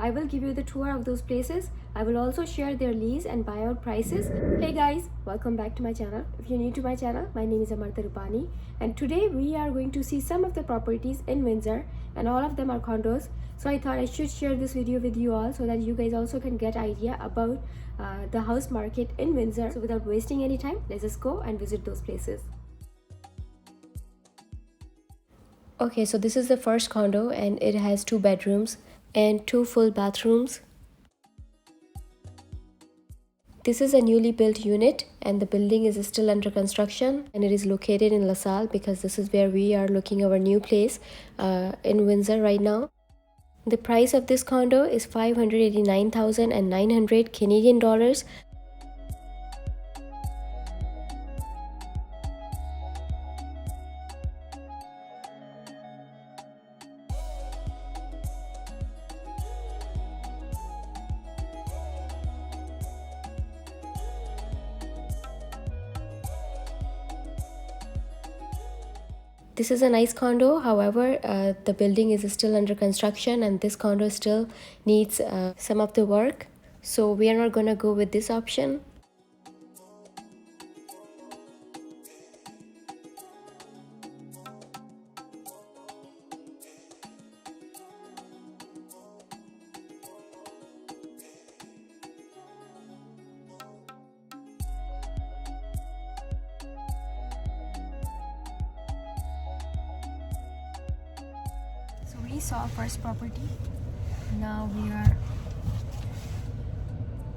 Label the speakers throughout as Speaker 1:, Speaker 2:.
Speaker 1: I will give you the tour of those places. I will also share their lease and buyout prices. Hey guys, welcome back to my channel. If you're new to my channel, my name is Amarta Rupani, and today we are going to see some of the properties in Windsor, and all of them are condos. So I thought I should share this video with you all so that you guys also can get idea about the house market in Windsor. So without wasting any time, let's just go and visit those places. Okay, so this is the first condo and it has 2 bedrooms and 2 full bathrooms. This is a newly built unit and the building is still under construction, and it is located in LaSalle because this is where we are looking our new place in Windsor right now. The price of this condo is $589,900 Canadian dollars. This is a nice condo, however, the building is still under construction and this condo still needs some of the work. So we are not gonna go with this option. We saw first property. Now we are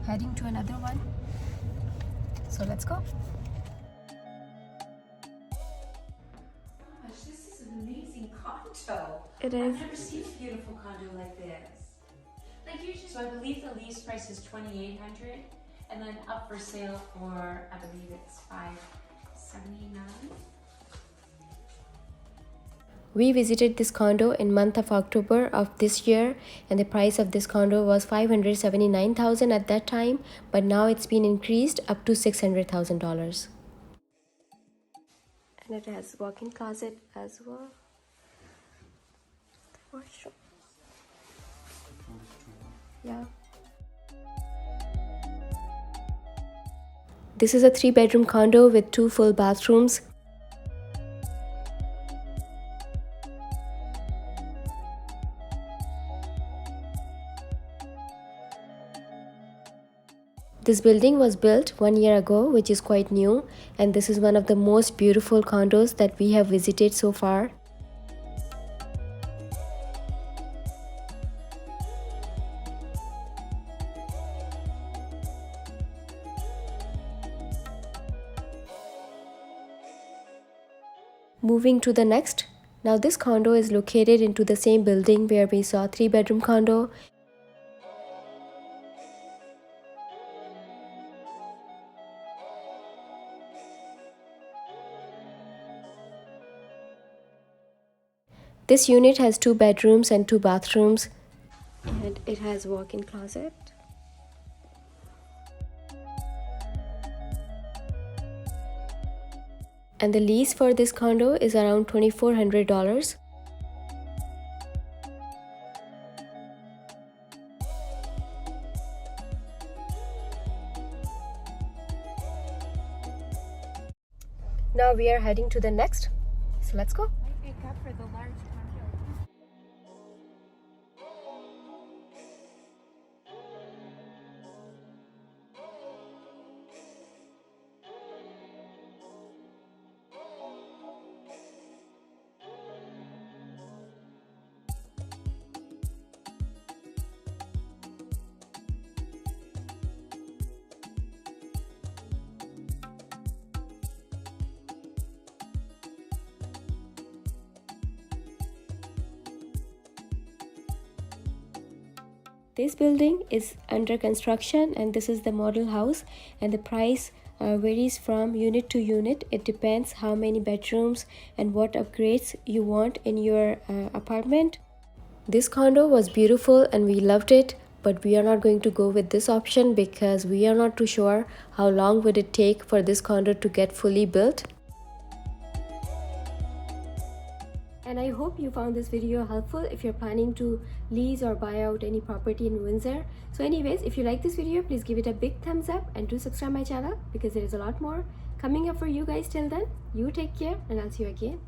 Speaker 1: heading to another one. So let's go.
Speaker 2: Gosh, this is an amazing condo.
Speaker 1: It is.
Speaker 2: I've never seen a beautiful condo like this. Like usually, so I believe the lease price is $2,800, and then up for sale for I believe it's $579.
Speaker 1: We visited this condo in month of October of this year, and the price of this condo was $579,000 at that time, but now it's been increased up to $600,000. And it has walk-in closet as well. Washroom. Yeah. This is a 3-bedroom condo with 2 full bathrooms. This building was built 1 year ago, which is quite new, and this is one of the most beautiful condos that we have visited so far. Moving to the next. Now this condo is located into the same building where we saw 3-bedroom condo. This unit has 2 bedrooms and 2 bathrooms, and it has walk-in closet. And the lease for this condo is around $2,400. Now we are heading to the next, so let's go.
Speaker 2: Make up for the large condo.
Speaker 1: This building is under construction and this is the model house, and the price varies from unit to unit. It depends how many bedrooms and what upgrades you want in your apartment. This condo was beautiful and we loved it, but we are not going to go with this option because we are not too sure how long would it take for this condo to get fully built. And I hope you found this video helpful if you're planning to lease or buy out any property in Windsor. So anyways, if you like this video, please give it a big thumbs up and do subscribe my channel because there is a lot more coming up for you guys. Till then, you take care and I'll see you again